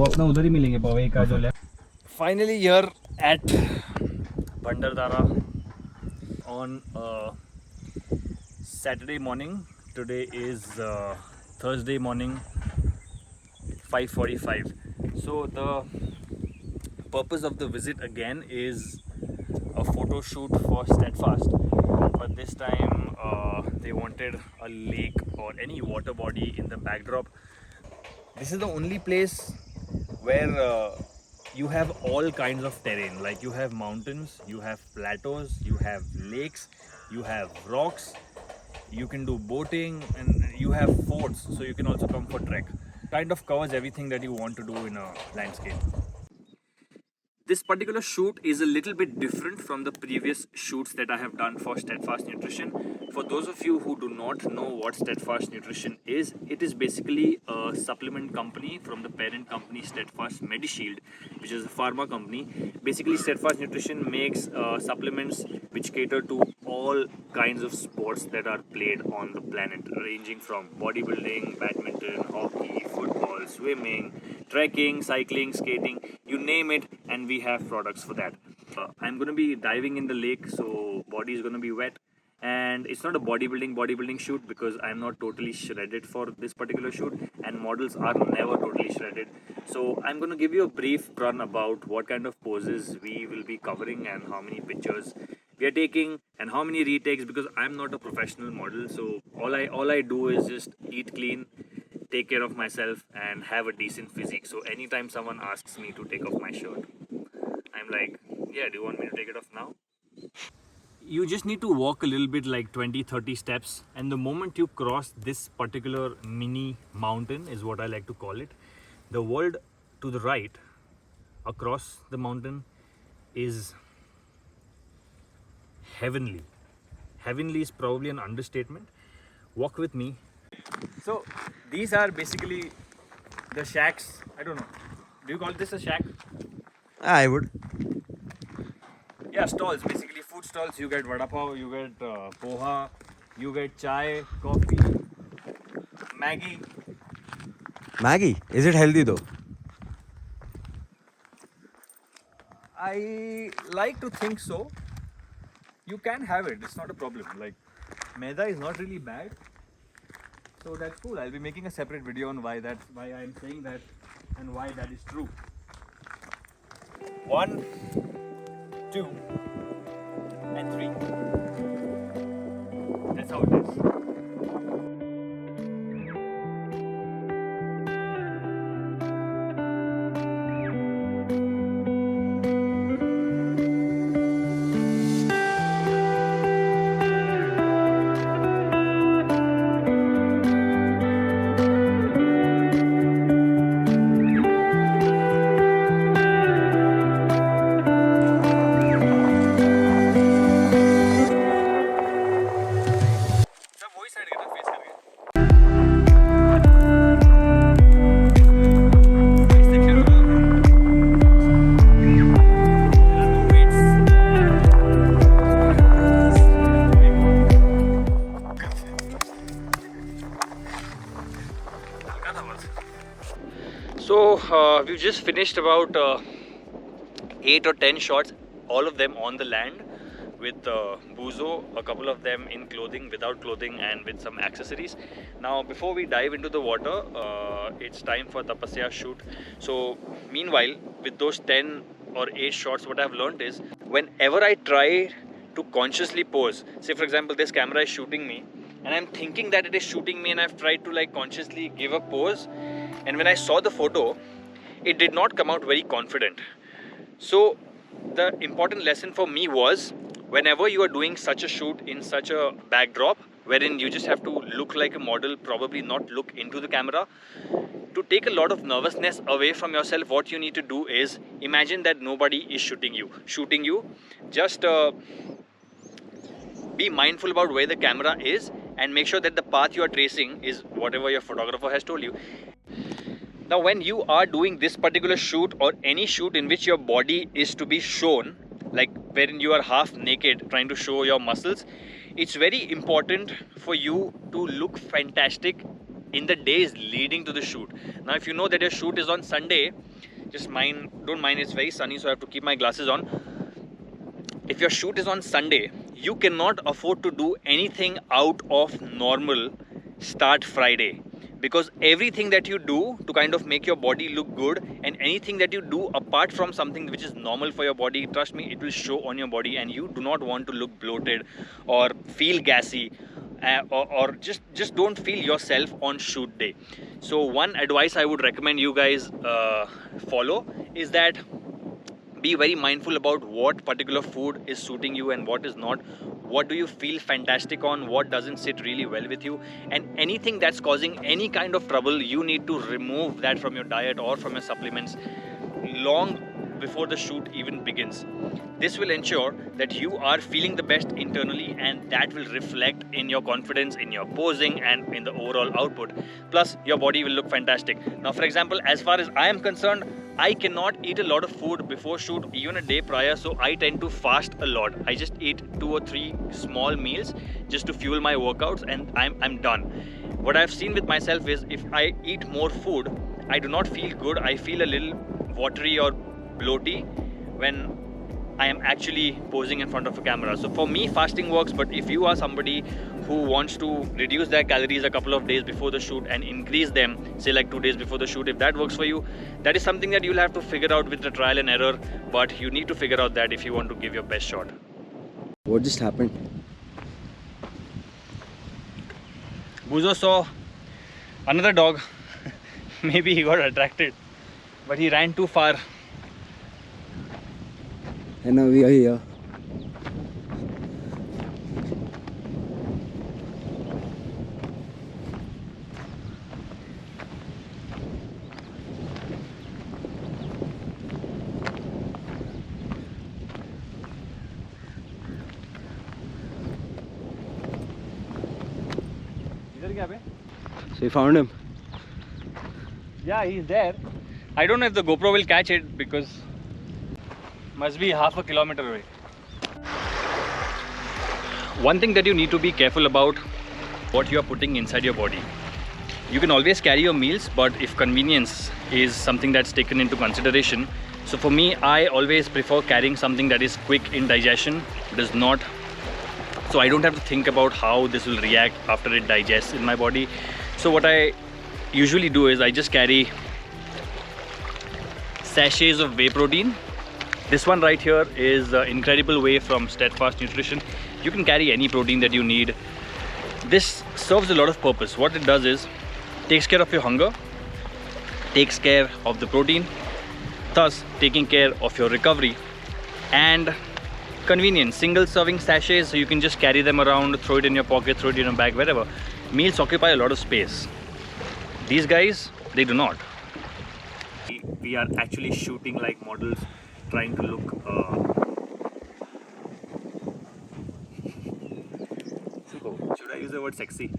वो अपना उधर ही मिलेंगे पवे का जो left. Finally here at Bandardara on Saturday morning. Today is Thursday morning, 5:45. So the purpose of the visit again is a photo shoot for Steadfast, but this time they wanted a lake or any water body in the backdrop. This is the only place where you have all kinds of terrain, like you have mountains, you have plateaus, you have lakes, you have rocks, you can do boating, and you have forts, so you can also come for trek. Kind of covers everything that you want to do in a landscape. This particular shoot is a little bit different from the previous shoots that I have done for Steadfast Nutrition. For those of you who do not know what Steadfast Nutrition is, it is basically a supplement company from the parent company Steadfast Medishield, which is a pharma company. Basically, Steadfast Nutrition makes supplements which cater to all kinds of sports that are played on the planet, ranging from bodybuilding, badminton, hockey, football, swimming, trekking, cycling, skating, you name it, and we have products for that. I'm going to be diving in the lake, so body is going to be wet, and it's not a bodybuilding shoot because I'm not totally shredded for this particular shoot, and models are never totally shredded. So I'm going to give you a brief run about what kind of poses we will be covering and how many pictures we are taking and how many retakes, because I'm not a professional model. So all I do is just eat clean, take care of myself, and have a decent physique. So anytime someone asks me to take off my shirt, I'm like, yeah, do you want me to take it off now? You just need to walk a little bit, like 20-30 steps, and the moment you cross this particular mini mountain, is what I like to call it, the world to the right across the mountain is heavenly. Heavenly is probably an understatement. Walk with me. So these are basically the shacks. I don't know, do you call this a shack? I would. Yeah, stalls, basically food stalls. You get vada pav, you get poha, you get chai, coffee, Maggie. Maggie, is it healthy though? I like to think so. You can have it, it's not a problem. Like, maida is not really bad, so that's cool. I'll be making a separate video on why I'm saying that and why that is true. 1, 2, and 3. That's how it is. So we've just finished about 8 or 10 shots, all of them on the land with Buzo, a couple of them in clothing, without clothing, and with some accessories. Now before we dive into the water, it's time for Tapasya shoot. So meanwhile, with those 10 or 8 shots, what I've learned is, whenever I try to consciously pose, say for example this camera is shooting me and I'm thinking that it is shooting me, and I've tried to like consciously give a pose, and when I saw the photo, it did not come out very confident. So the important lesson for me was, whenever you are doing such a shoot in such a backdrop, wherein you just have to look like a model, probably not look into the camera, to take a lot of nervousness away from yourself, what you need to do is imagine that nobody is shooting you. Just be mindful about where the camera is and make sure that the path you are tracing is whatever your photographer has told you. Now when you are doing this particular shoot, or any shoot in which your body is to be shown, like wherein you are half naked trying to show your muscles, it's very important for you to look fantastic in the days leading to the shoot. Now, if you know that your shoot is on Sunday, don't mind, it's very sunny, so I have to keep my glasses on. If your shoot is on Sunday, you cannot afford to do anything out of normal start Friday, because everything that you do to kind of make your body look good, and anything that you do apart from something which is normal for your body, trust me, it will show on your body, and you do not want to look bloated or feel gassy, or just don't feel yourself on shoot day. So one advice I would recommend you guys follow is that be very mindful about what particular food is suiting you and what is not. What do you feel fantastic on, what doesn't sit really well with you, and anything that's causing any kind of trouble, you need to remove that from your diet or from your supplements long before the shoot even begins. This will ensure that you are feeling the best internally, and that will reflect in your confidence, in your posing, and in the overall output. Plus, your body will look fantastic. Now, for example, as far as I am concerned, I cannot eat a lot of food before shoot, even a day prior, so I tend to fast a lot. I just eat 2 or 3 small meals just to fuel my workouts, and I'm done. What I've seen with myself is, if I eat more food, I do not feel good. I feel a little watery or bloaty when I am actually posing in front of a camera. So for me, fasting works, but if you are somebody who wants to reduce their calories a couple of days before the shoot and increase them, say like 2 days before the shoot, if that works for you, that is something that you'll have to figure out with the trial and error, but you need to figure out that if you want to give your best shot. What just happened? Buzo saw another dog. Maybe he got attracted, but he ran too far. And now we are here. So you found him? Yeah, he's there. I don't know if the GoPro will catch it because must be half a kilometer away. One thing that you need to be careful about, what you are putting inside your body. You can always carry your meals, but if convenience is something that's taken into consideration, so for me, I always prefer carrying something that is quick in digestion, does not, so I don't have to think about how this will react after it digests in my body. So what I usually do is I just carry sachets of whey protein. This one right here is Incredible Whey from Steadfast Nutrition. You can carry any protein that you need. This serves a lot of purpose. What it does is takes care of your hunger, takes care of the protein, thus taking care of your recovery, and convenience. Single serving sachets, so you can just carry them around, throw it in your pocket, throw it in your bag, wherever. Meals occupy a lot of space. These guys, they do not. We are actually shooting like models, trying to look should I use the word sexy?